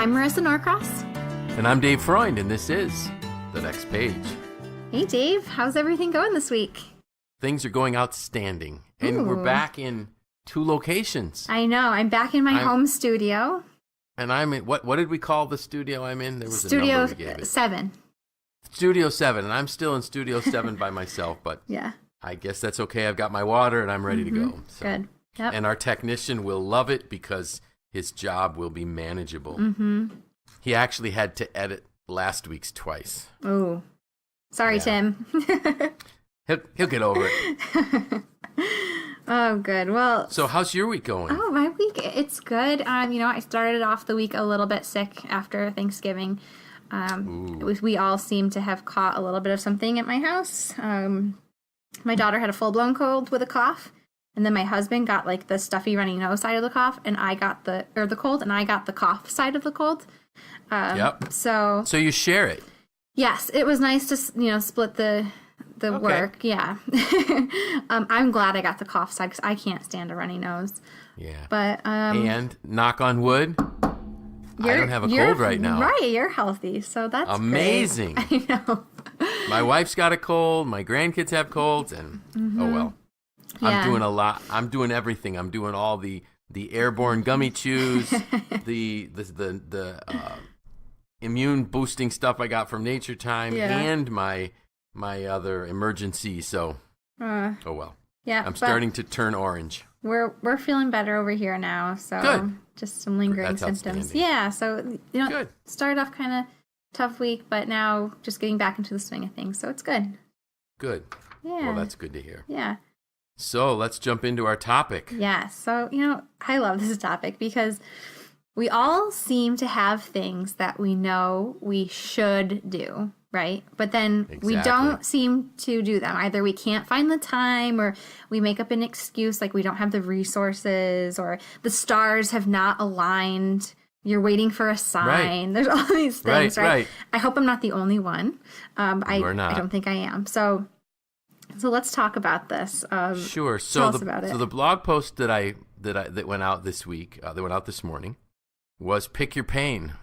I'm Marisa Norcross. And I'm dfreund, and this is The Next Page. Hey, Dave. How's everything going this week? Things are going outstanding. And Ooh. we're back in 2 locations. I know. I'm back in my home studio. And I'm in, what did we call the studio I'm in? There was Studio a number we gave it. 7. Studio 7. And I'm still in Studio 7 by myself, but Yeah. I guess that's okay. I've got my water and I'm ready to go. So. Good. Yep. And our technician will love it because his job will be manageable. Mm-hmm. He actually had to edit last week's twice. Oh, sorry, Tim. He'll get over it. Oh, good. Well, So how's your week going? oh, my week, it's good. I started off the week a little bit sick after Thanksgiving. We all seem to have caught a little bit of something at my house. My daughter had a full-blown cold with a cough. And then my husband got like the stuffy runny nose side of the cough, and I got the cold, and I got the cough side of the cold. Yep. So you share it. yes, it was nice to split the work. Yeah. I'm glad I got the cough side because I can't stand a runny nose. Yeah. But and knock on wood, I don't have a cold right now. Right, you're healthy, so that's amazing. Great. I know. My wife's got a cold. My grandkids have colds, and oh well. Yeah. I'm doing a lot. I'm doing everything. I'm doing all the airborne gummy chews, the immune boosting stuff I got from Nature Time, and my other emergency. So, oh well. Yeah, I'm starting to turn orange. We're feeling better over here now. So Good. Just some lingering That's symptoms. outstanding. Yeah. So Good. started off kind of tough week, but now just getting back into the swing of things. So it's good. Good. Yeah. Well, that's good to hear. Yeah. So let's jump into our topic. Yeah. So, I love this topic because we all seem to have things that we know we should do, right? But then we don't seem to do them. Either we can't find the time, or we make up an excuse like we don't have the resources, or the stars have not aligned. You're waiting for a sign. Right. There's all these things, right? I hope I'm not the only one. You are not. I don't think I am. So let's talk about this. Sure. Tell us about it. So the blog post that went out this week, that went out this morning, was "Pick Your Pain,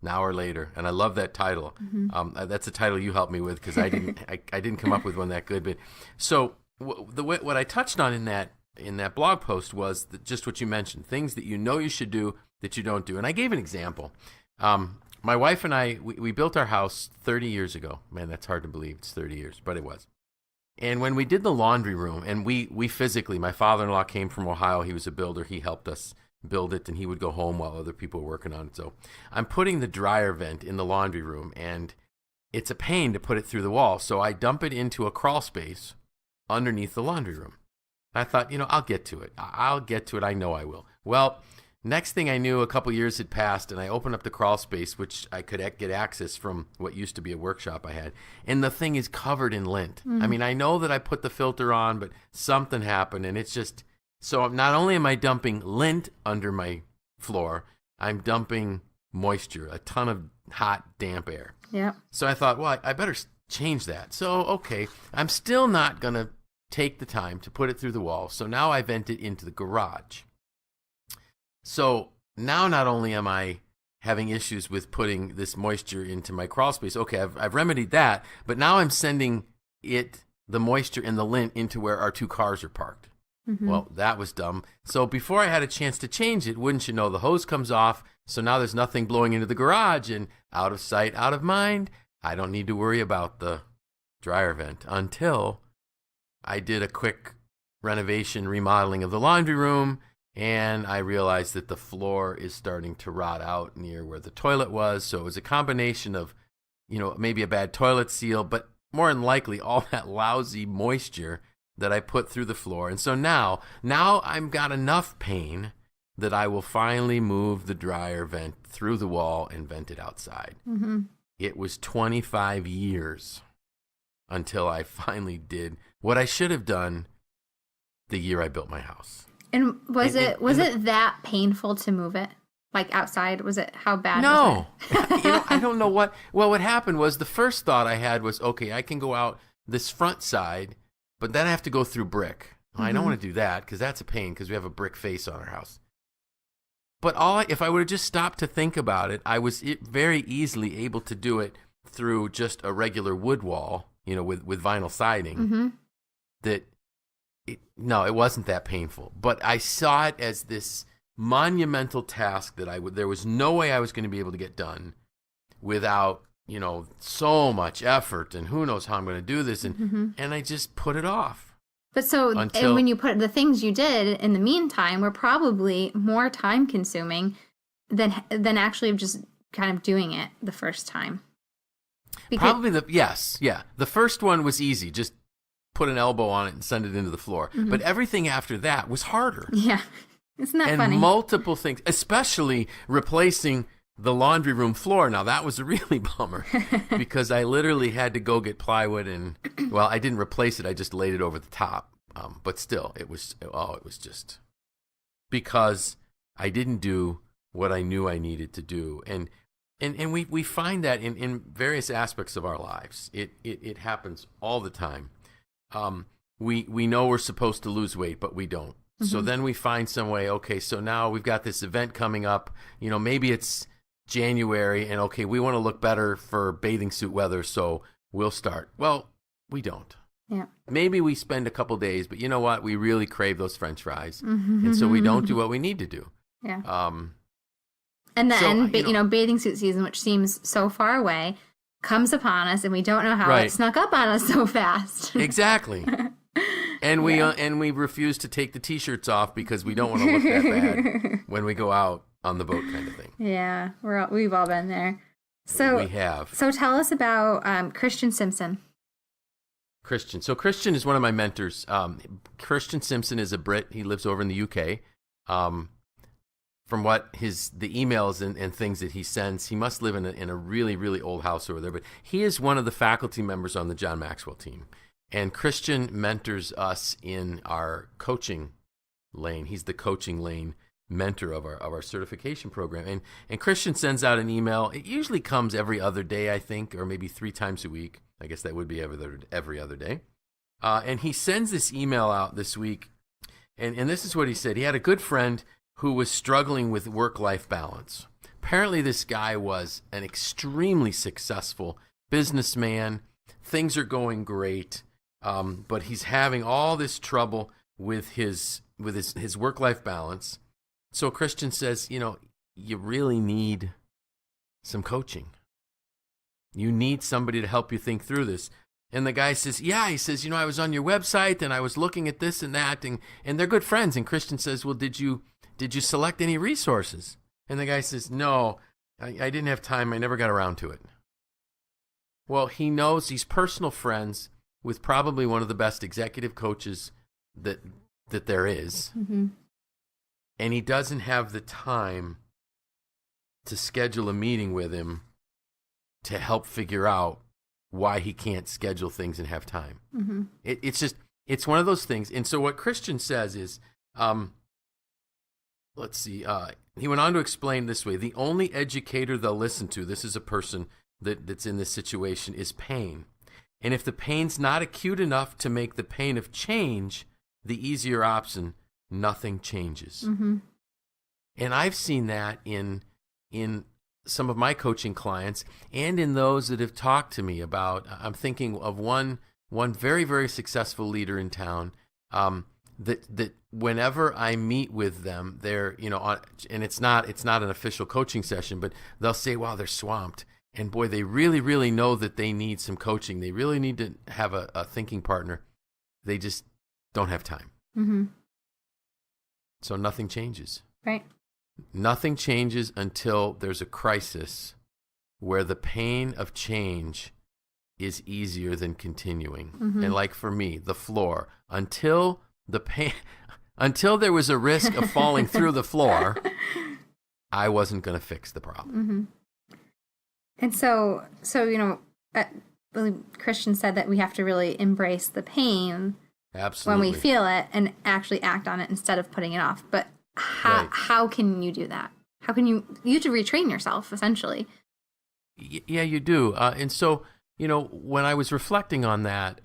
Now or Later," and I love that title. Mm-hmm. That's a title you helped me with because I didn't come up with one that good. But so what I touched on in that blog post was just what you mentioned: things that you know you should do that you don't do. And I gave an example. My wife and I we built our house 30 years ago. Man, that's hard to believe. It's 30 years, but it was. And when we did the laundry room, and we physically, my father-in-law came from Ohio. He was a builder. He helped us build it, and he would go home while other people were working on it. So I'm putting the dryer vent in the laundry room, and it's a pain to put it through the wall. So I dump it into a crawl space underneath the laundry room. I thought, I'll get to it. I know I will. Well, next thing I knew, a couple years had passed, and I opened up the crawl space, which I could get access from what used to be a workshop I had, and the thing is covered in lint. I mean, I know that I put the filter on, but something happened, and it's just... So not only am I dumping lint under my floor, I'm dumping moisture, a ton of hot, damp air. Yeah. So I thought, well, I better change that. So, okay, I'm still not going to take the time to put it through the wall, so now I vent it into the garage. So now not only am I having issues with putting this moisture into my crawl space, okay, I've remedied that, but now I'm sending the moisture and the lint into where our 2 cars are parked. Mm-hmm. Well, that was dumb. So before I had a chance to change it, wouldn't you know, the hose comes off, so now there's nothing blowing into the garage, and out of sight, out of mind, I don't need to worry about the dryer vent until I did a quick renovation, remodeling of the laundry room. And I realized that the floor is starting to rot out near where the toilet was. So it was a combination of, maybe a bad toilet seal, but more than likely all that lousy moisture that I put through the floor. And so now I've got enough pain that I will finally move the dryer vent through the wall and vent it outside. Mm-hmm. It was 25 years until I finally did what I should have done the year I built my house. And was it that painful to move it? Like outside? Was it, how bad was it? I don't know what happened was the first thought I had was, okay, I can go out this front side, but then I have to go through brick. Well, I don't want to do that because that's a pain because we have a brick face on our house. But if I would have just stopped to think about it, I was very easily able to do it through just a regular wood wall, with vinyl siding. Mm-hmm. It wasn't that painful. But I saw it as this monumental task that there was no way I was going to be able to get done without, so much effort, and who knows how I'm going to do this. And I just put it off. But and when you put the things you did in the meantime were probably more time consuming than actually just kind of doing it the first time. Probably the first one was easy. Just put an elbow on it and send it into the floor. Mm-hmm. But everything after that was harder. Yeah. Isn't that funny? And multiple things, especially replacing the laundry room floor. Now, that was a really bummer because I literally had to go get plywood and, I didn't replace it. I just laid it over the top. But still, it was just because I didn't do what I knew I needed to do. And we find that in various aspects of our lives. It happens all the time. We know we're supposed to lose weight, but we don't. Mm-hmm. So then we find some way, okay, so now we've got this event coming up. Maybe it's January, and okay, we want to look better for bathing suit weather, so we'll start. Well, we don't. Yeah. Maybe we spend a couple days, but you know what? We really crave those French fries, and so we don't do what we need to do. Yeah. And then, bathing suit season, which seems so far away, comes upon us, and we don't know how it snuck up on us so fast. Exactly. And we refuse to take the T-shirts off because we don't want to look that bad when we go out on the boat, kind of thing. Yeah, we've all been there. So we have. So tell us about Christian Simpson. Christian. So Christian is one of my mentors. Christian Simpson is a Brit. He lives over in the UK. From what the emails and things that he sends, he must live in a really, really old house over there. But he is one of the faculty members on the John Maxwell team. And Christian mentors us in our coaching lane. He's the coaching lane mentor of our certification program. And Christian sends out an email. It usually comes every other day, I think, or maybe 3 times a week. I guess that would be every other day. And he sends this email out this week. And this is what he said. He had a good friend who was struggling with work-life balance. Apparently, this guy was an extremely successful businessman. Things are going great, but he's having all this trouble with his work-life balance. So Christian says, you really need some coaching. You need somebody to help you think through this. And the guy says, he says, I was on your website and I was looking at this and that, and they're good friends. And Christian says, well, did you select any resources? And the guy says, no, I didn't have time. I never got around to it. Well, he knows he's personal friends with probably one of the best executive coaches that there is. Mm-hmm. And he doesn't have the time to schedule a meeting with him to help figure out why he can't schedule things and have time. Mm-hmm. It's one of those things. And so what Christian says is, let's see, he went on to explain this way: the only educator they'll listen to, this is a person that's in this situation, is pain. And if the pain's not acute enough to make the pain of change the easier option, nothing changes. Mm-hmm. And I've seen that in some of my coaching clients and in those that have talked to me about, I'm thinking of one very, very successful leader in town, that whenever I meet with them, they're, and it's not an official coaching session, but they'll say, wow, they're swamped. And boy, they really, really know that they need some coaching. They really need to have a thinking partner. They just don't have time. Mm-hmm. So nothing changes. Right. Nothing changes until there's a crisis where the pain of change is easier than continuing. Mm-hmm. And like for me, the floor, until there was a risk of falling through the floor, I wasn't going to fix the problem. Mm-hmm. And so Christian said that we have to really embrace the pain. Absolutely. When we feel it and actually act on it instead of putting it off. But how can you do that? How can you have to retrain yourself, essentially? Yeah, you do. And so, when I was reflecting on that,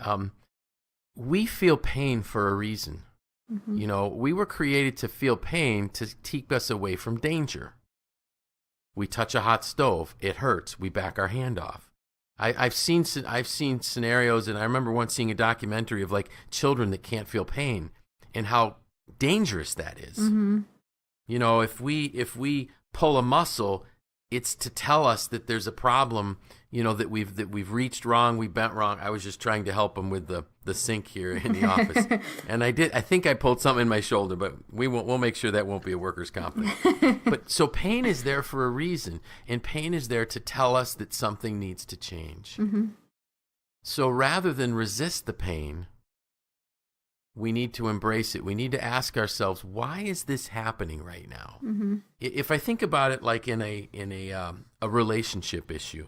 we feel pain for a reason. You know, we were created to feel pain to keep us away from danger. We touch a hot stove, it hurts, we back our hand off. I've seen scenarios, and I remember once seeing a documentary of like children that can't feel pain and how dangerous that is. Mm-hmm. You know, if we pull a muscle, it's to tell us that there's a problem, you know, that we've reached wrong, we bent wrong. I was just trying to help him with the sink here in the office. And I think I pulled something in my shoulder, but we'll make sure that won't be a workers' comp thing. But so pain is there for a reason, and pain is there to tell us that something needs to change. Mm-hmm. So rather than resist the pain, we need to embrace it. We need to ask ourselves, why is this happening right now? Mm-hmm. If I think about it like in a relationship issue,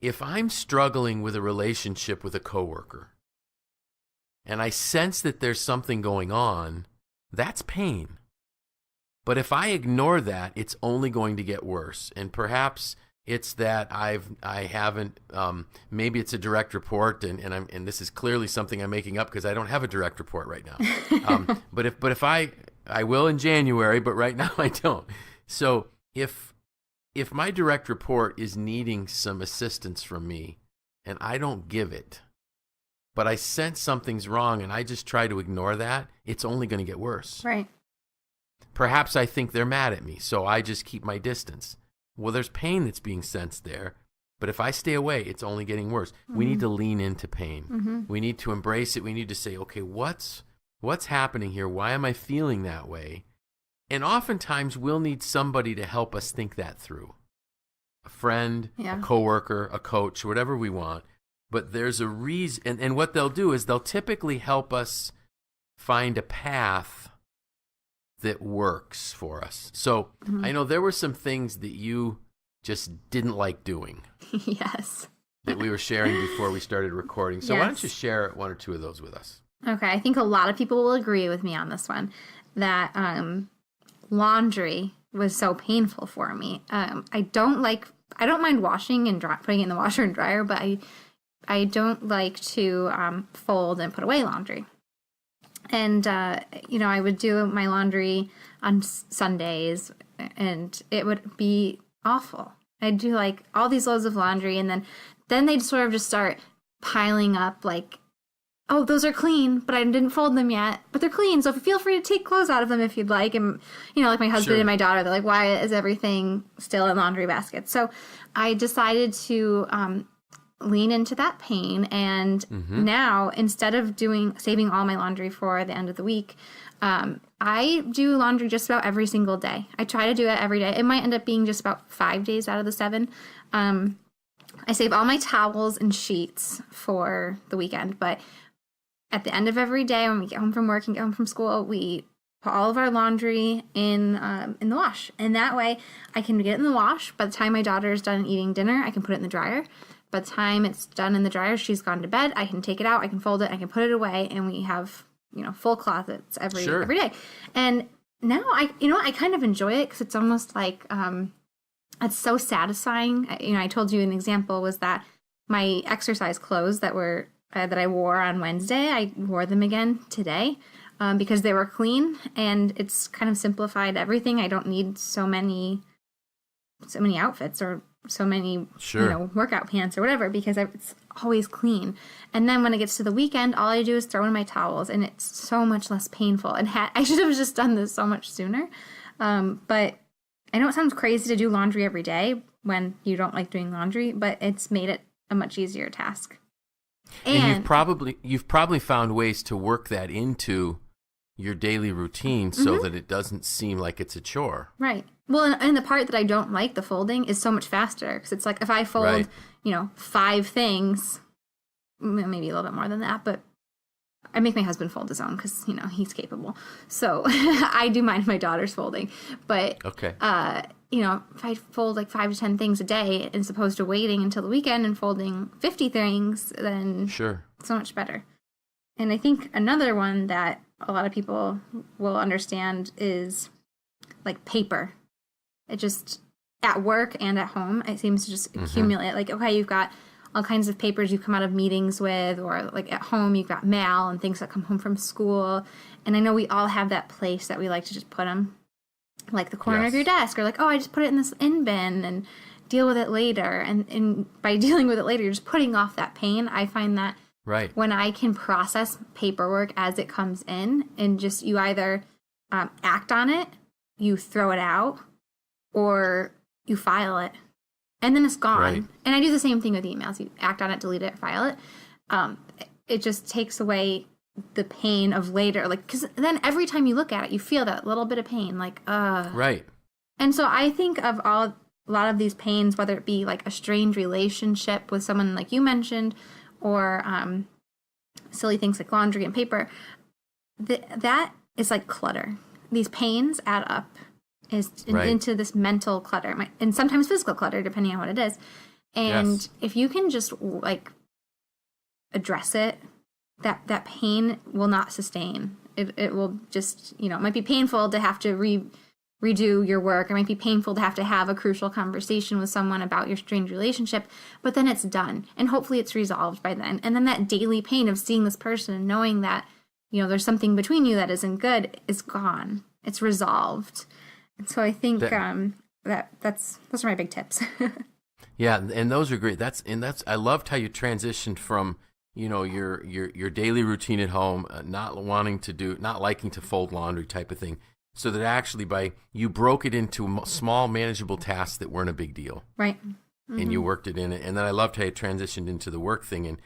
if I'm struggling with a relationship with a coworker, and I sense that there's something going on, that's pain. But if I ignore that, it's only going to get worse. And perhaps it's that I haven't. Maybe it's a direct report, and this is clearly something I'm making up because I don't have a direct report right now. But if I will in January, but right now I don't. So if my direct report is needing some assistance from me, and I don't give it, but I sense something's wrong, and I just try to ignore that, it's only going to get worse. Right. Perhaps I think they're mad at me, so I just keep my distance. Well, there's pain that's being sensed there, but if I stay away, it's only getting worse. Mm-hmm. We need to lean into pain. Mm-hmm. We need to embrace it. We need to say, okay, what's happening here? Why am I feeling that way? And oftentimes we'll need somebody to help us think that through. A friend, a coworker, a coach, whatever we want. But there's a reason, and what they'll do is they'll typically help us find a path that works for us. So I know there were some things that you just didn't like doing. Yes. That we were sharing before we started recording. So why don't you share one or two of those with us? Okay. I think a lot of people will agree with me on this one, that laundry was so painful for me. I don't mind washing and putting it in the washer and dryer, but I don't like to fold and put away laundry. And, I would do my laundry on Sundays, and it would be awful. I'd do, like, all these loads of laundry, and then they'd sort of just start piling up, like, oh, those are clean, but I didn't fold them yet, but they're clean, so feel free to take clothes out of them if you'd like. And, like my husband and my daughter, they're like, why is everything still in laundry baskets? So I decided to lean into that pain, and now instead of saving all my laundry for the end of the week, I do laundry just about every single day. I try to do it every day. It might end up being just about 5 days out of the 7. I save all my towels and sheets for the weekend, but at the end of every day when we get home from work and get home from school, we put all of our laundry in the wash, and that way I can get it in the wash. By the time my daughter is done eating dinner, I can put it in the dryer. By the time it's done in the dryer, she's gone to bed, I can take it out, I can fold it, I can put it away, and we have, full closets every day. And now I kind of enjoy it because it's almost like it's so satisfying. I told you an example was that my exercise clothes that I wore on Wednesday, I wore them again today because they were clean, and it's kind of simplified everything. I don't need so many outfits or so many, workout pants or whatever, because it's always clean. And then when it gets to the weekend, all I do is throw in my towels, and it's so much less painful. And I should have just done this so much sooner. But I know it sounds crazy to do laundry every day when you don't like doing laundry, but it's made it a much easier task. And you've probably found ways to work that into your daily routine so that it doesn't seem like it's a chore. Right. Well, and the part that I don't like, the folding, is so much faster. Because it's like if I fold, 5 things, maybe a little bit more than that, but I make my husband fold his own because, he's capable. So I do mine and my daughter's folding. But, if I fold like 5 to 10 things a day as opposed to waiting until the weekend and folding 50 things, then so much better. And I think another one that a lot of people will understand is like paper. It just, at work and at home, it seems to just accumulate. Like, okay, you've got all kinds of papers you come out of meetings with, or like at home you've got mail and things that come home from school. And I know we all have that place that we like to just put them, like the corner of your desk, or like, oh, I just put it in this in bin and deal with it later. And by dealing with it later, you're just putting off that pain. I find that when I can process paperwork as it comes in, and just you either act on it, you throw it out, or you file it, and then it's gone. Right. And I do the same thing with emails. You act on it, delete it, file it. It just takes away the pain of later. Like, because then every time you look at it, you feel that little bit of pain. Like, Right. And so I think of a lot of these pains, whether it be like a strained relationship with someone like you mentioned, or silly things like laundry and paper, that is like clutter. These pains add up into this mental clutter, and sometimes physical clutter, depending on what it is. And if you can just like address it, that pain will not sustain. It will just, it might be painful to have to redo your work. It might be painful to have a crucial conversation with someone about your strained relationship, but then it's done, and hopefully it's resolved by then. And then that daily pain of seeing this person and knowing that, there's something between you that isn't good is gone. It's resolved. And so I think those are my big tips. Yeah, and those are great. I loved how you transitioned from your daily routine at home, not liking to fold laundry type of thing, so that actually you broke it into small manageable tasks that weren't a big deal. Right. Mm-hmm. And you worked it in, and then I loved how you transitioned into the work thing,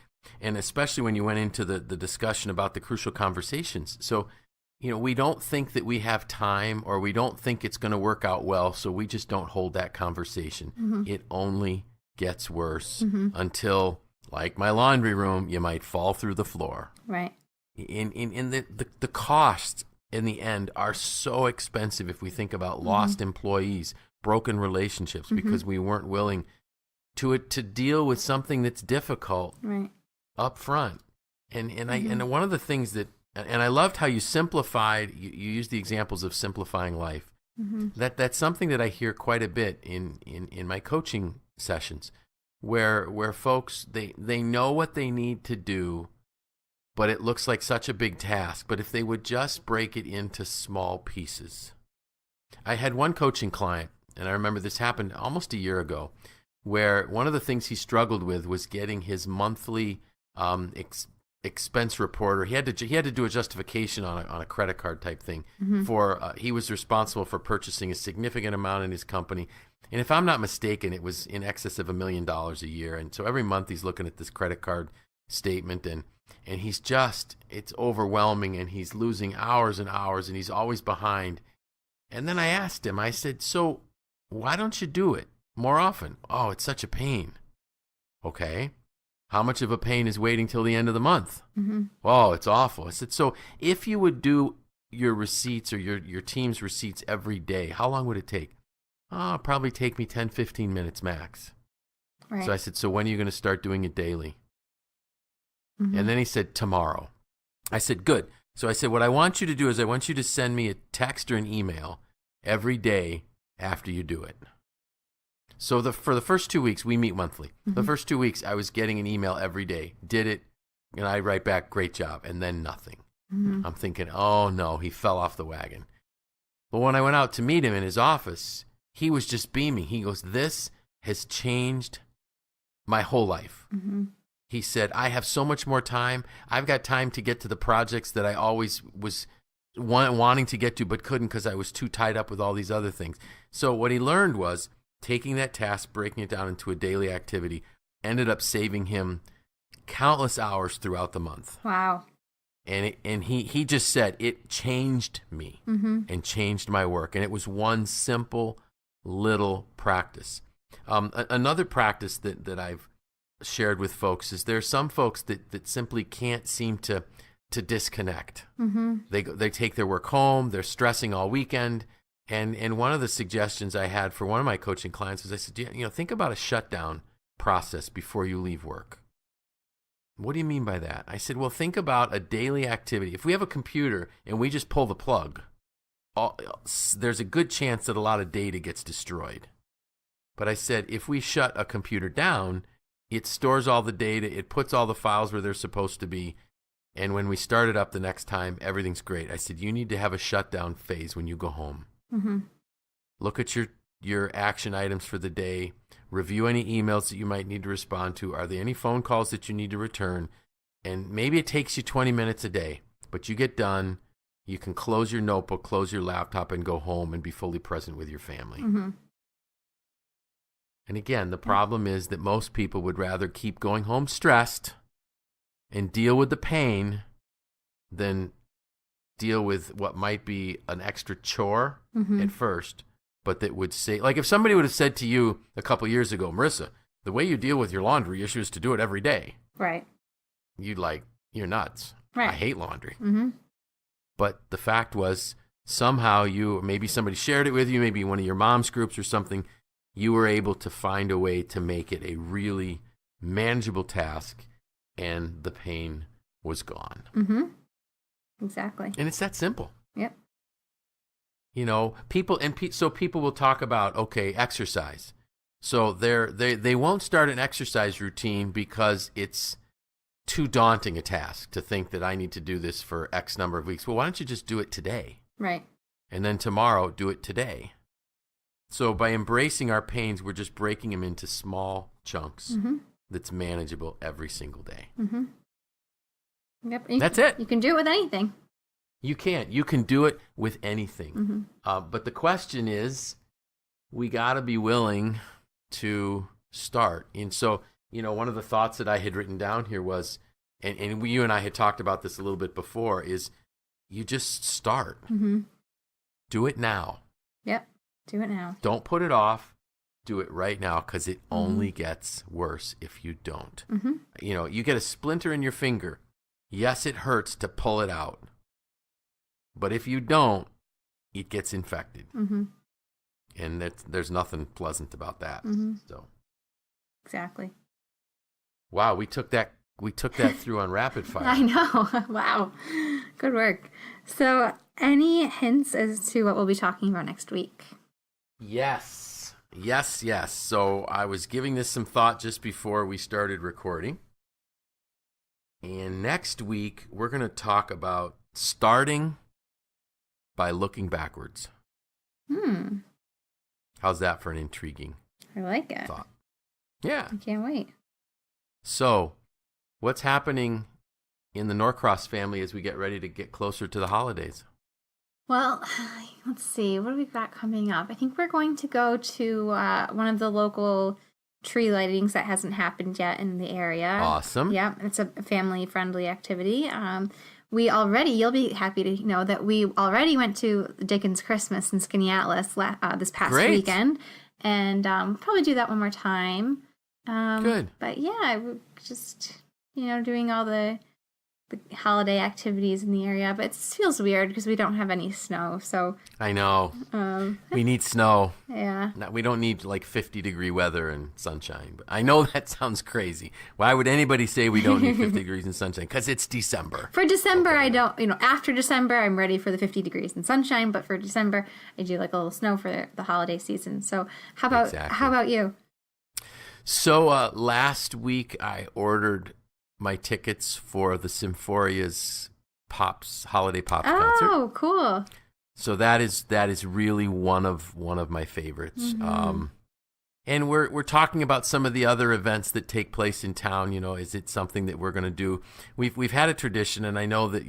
and especially when you went into the discussion about the crucial conversations. So, we don't think that we have time, or we don't think it's going to work out well, so we just don't hold that conversation. Mm-hmm. It only gets worse until, like my laundry room, you might fall through the floor. Right. In the costs in the end are so expensive if we think about lost employees, broken relationships, because we weren't willing to deal with something that's difficult up front. And one of the things that, and I loved how you simplified, you used the examples of simplifying life. That's something that I hear quite a bit in my coaching sessions, where folks, they know what they need to do, but it looks like such a big task. But if they would just break it into small pieces. I had one coaching client, and I remember this happened almost a year ago, where one of the things he struggled with was getting his monthly expense report, or he had to do a justification on a credit card type thing for he was responsible for purchasing a significant amount in his company, and if I'm not mistaken, it was in excess of $1 million a year. And so every month he's looking at this credit card statement, and it's overwhelming, and he's losing hours and hours, and he's always behind. And then I asked him, I said, so why don't you do it more often? Oh, it's such a pain. Okay. How much of a pain is waiting till the end of the month? Oh, it's awful. I said, so if you would do your receipts, or your team's receipts every day, how long would it take? Oh, it'd probably take me 10, 15 minutes max. Right. So I said, so when are you going to start doing it daily? And then he said, tomorrow. I said, good. So I said, what I want you to do is I want you to send me a text or an email every day after you do it. So for the first 2 weeks, we meet monthly. The first 2 weeks, I was getting an email every day. Did it, and I write back, great job, and then nothing. I'm thinking, oh no, he fell off the wagon. But when I went out to meet him in his office, he was just beaming. He goes, this has changed my whole life. He said, I have so much more time. I've got time to get to the projects that I always was wanting to get to but couldn't because I was too tied up with all these other things. So what he learned was taking that task, breaking it down into a daily activity, ended up saving him countless hours throughout the month. Wow. And he just said, it changed me and changed my work. And it was one simple little practice. Another practice that I've shared with folks is there are some folks that simply can't seem to disconnect. They take their work home, they're stressing all weekend. And one of the suggestions I had for one of my coaching clients was I said, think about a shutdown process before you leave work. What do you mean by that? I said, well, think about a daily activity. If we have a computer and we just pull the plug, there's a good chance that a lot of data gets destroyed. But I said, if we shut a computer down, it stores all the data, it puts all the files where they're supposed to be. And when we start it up the next time, everything's great. I said, you need to have a shutdown phase when you go home. Mm-hmm. Look at your action items for the day. Review any emails that you might need to respond to. Are there any phone calls that you need to return? And maybe it takes you 20 minutes a day, but you get done. You can close your notebook, close your laptop, and go home and be fully present with your family. Mm-hmm. And again, the problem is that most people would rather keep going home stressed and deal with the pain than deal with what might be an extra chore at first, but that would say, like if somebody would have said to you a couple years ago, Marissa, the way you deal with your laundry issue is to do it every day. Right. You'd like, you're nuts. Right. I hate laundry. Mm-hmm. But the fact was somehow maybe somebody shared it with you, maybe one of your mom's groups or something, you were able to find a way to make it a really manageable task, and the pain was gone. Mm-hmm. Exactly. And it's that simple. Yep. You know, so people will talk about, okay, exercise. So they won't start an exercise routine because it's too daunting a task to think that I need to do this for X number of weeks. Well, why don't you just do it today? Right. And then tomorrow, do it today. So by embracing our pains, we're just breaking them into small chunks that's manageable every single day. Mm-hmm. Yep. That's it. You can do it with anything. You can. You can do it with anything. Mm-hmm. But the question is, we got to be willing to start. And so, you know, one of the thoughts that I had written down here was, and you and I had talked about this a little bit before, is you just start. Mm-hmm. Do it now. Yep. Do it now. Don't put it off. Do it right now, because it only gets worse if you don't. Mm-hmm. You know, you get a splinter in your finger. Yes, it hurts to pull it out. But if you don't, it gets infected. Mm-hmm. And there's nothing pleasant about that. Mm-hmm. So, exactly. Wow, we took that through on rapid fire. I know. Wow. Good work. So, any hints as to what we'll be talking about next week? Yes. So I was giving this some thought just before we started recording. And next week, we're going to talk about starting by looking backwards. How's that for an intriguing I like it. thought? Yeah. I can't wait. So, what's happening in the Norcross family as we get ready to get closer to the holidays? Well, let's see. What have we got coming up? I think we're going to go to one of the local tree lightings that hasn't happened yet in the area. Awesome. Yeah, it's a family-friendly activity. You'll be happy to know that we already went to Dickens Christmas in Skaneateles this past weekend. And probably do that one more time. Good. But yeah, we're just, doing all the holiday activities in the area. But it feels weird because we don't have any snow. So I know. We need snow. Yeah. No, we don't need like 50-degree weather and sunshine. But I know that sounds crazy. Why would anybody say we don't need 50 degrees and sunshine? Because it's December. For December, okay. I don't, after December, I'm ready for the 50 degrees and sunshine. But for December, I do like a little snow for the holiday season. So how about you? So last week, I ordered my tickets for the Symphoria's holiday pops concert. Oh, cool! So that is really one of my favorites. Mm-hmm. And we're talking about some of the other events that take place in town. Is it something that we're going to do? We've had a tradition, and I know that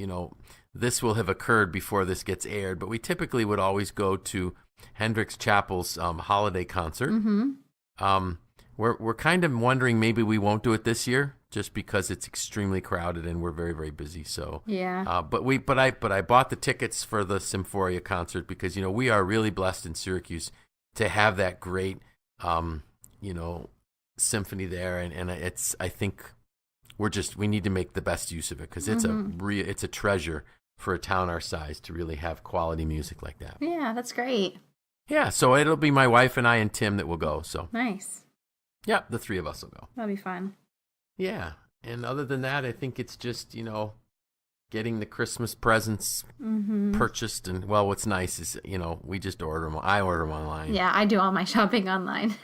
this will have occurred before this gets aired. But we typically would always go to Hendricks Chapel's holiday concert. Mm-hmm. We're kind of wondering maybe we won't do it this year, just because it's extremely crowded and we're very, very busy. So yeah. But I bought the tickets for the Symphoria concert because we are really blessed in Syracuse to have that great symphony there, and I think we need to make the best use of it because it's it's a treasure for a town our size to really have quality music like that. Yeah, that's great. Yeah, so it'll be my wife and I and Tim that will go. So nice. Yeah, the three of us will go. That'll be fun. Yeah, and other than that, I think it's just, getting the Christmas presents purchased. And, well, what's nice is, we just order them. I order them online. Yeah, I do all my shopping online.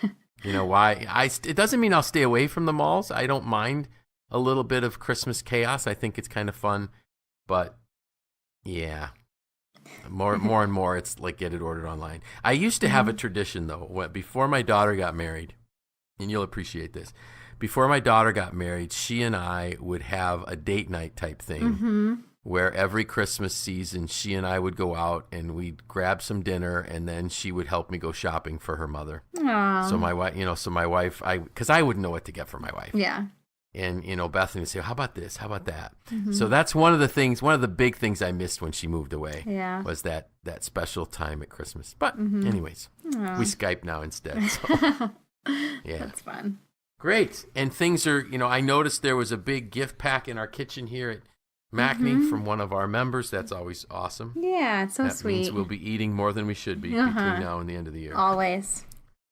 You know why? It doesn't mean I'll stay away from the malls. I don't mind a little bit of Christmas chaos. I think it's kind of fun. But, yeah, more and more, it's like get it ordered online. I used to have a tradition, though, before my daughter got married, and you'll appreciate this. Before my daughter got married, she and I would have a date night type thing where every Christmas season, she and I would go out and we'd grab some dinner, and then she would help me go shopping for her mother. Aww. So my wife, because I wouldn't know what to get for my wife. Yeah. And, Bethany would say, how about this? How about that? So that's one of the big things I missed when she moved away. Yeah. Was that special time at Christmas. But anyways, we Skype now instead. So. Yeah. That's fun. Great. And things are, I noticed there was a big gift pack in our kitchen here at Mackney from one of our members. That's always awesome. Yeah, it's so that sweet. Means we'll be eating more than we should be between now and the end of the year. Always.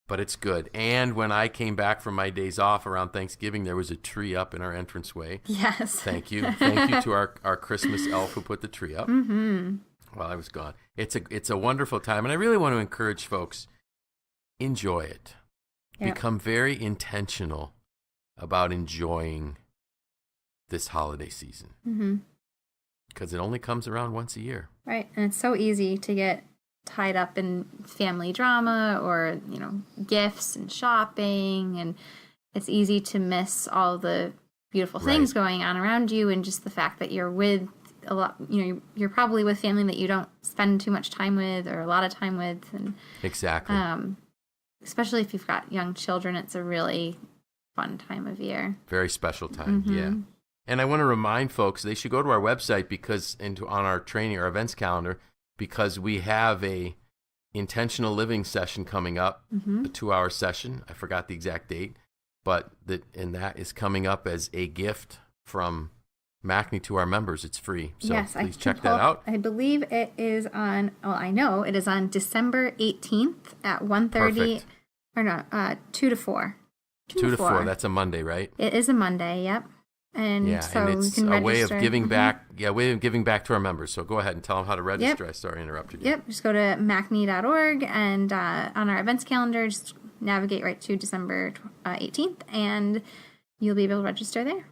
But it's good. And when I came back from my days off around Thanksgiving, there was a tree up in our entranceway. Yes. Thank you. Thank you to our Christmas elf who put the tree up while I was gone. It's a wonderful time. And I really want to encourage folks, enjoy it. Yep. Become very intentional about enjoying this holiday season. Because it only comes around once a year. Right. And it's so easy to get tied up in family drama or, gifts and shopping. And it's easy to miss all the beautiful things going on around you, and just the fact that you're with a lot, you're probably with family that you don't spend too much time with or a lot of time with. And exactly. Especially if you've got young children, it's a really fun time of year. Very special time, yeah. And I want to remind folks they should go to our website on our training, our events calendar, because we have a intentional living session coming up, a 2-hour session. I forgot the exact date, but that is coming up as a gift from Mackney to our members. It's free, so yes, please check that out. I believe it is on. Well, I know it is on December 18th at 1:30, or no, 2 to 4. 2 to 4. That's a Monday, right? It is a Monday. Yep. And so and it's you can a way of register. giving back. Yeah, way of giving back to our members. So go ahead and tell them how to register. Yep. Sorry, I interrupted you. Yep. Just go to mackney.org, and on our events calendar, just navigate right to December 18th, and you'll be able to register there.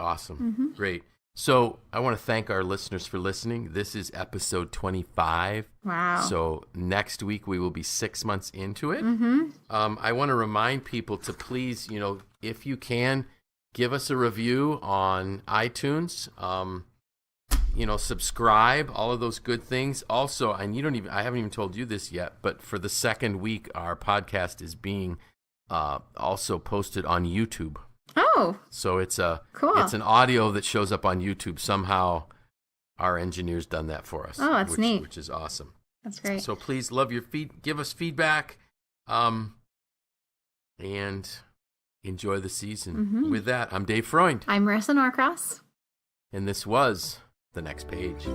Awesome. Great. So I want to thank our listeners for listening. This is episode 25. Wow. So next week we will be 6 months into it. I want to remind people to please, if you can, give us a review on iTunes. Subscribe, all of those good things. Also, and I haven't even told you this yet, but for the second week, our podcast is being also posted on YouTube. Oh, so it's cool. It's an audio that shows up on YouTube. Somehow our engineer's done that for us. Oh, that's neat. Which is awesome. That's great. So please give us feedback, and enjoy the season. With that, I'm dfreund. I'm Marisa Norcross. And this was The Next Page.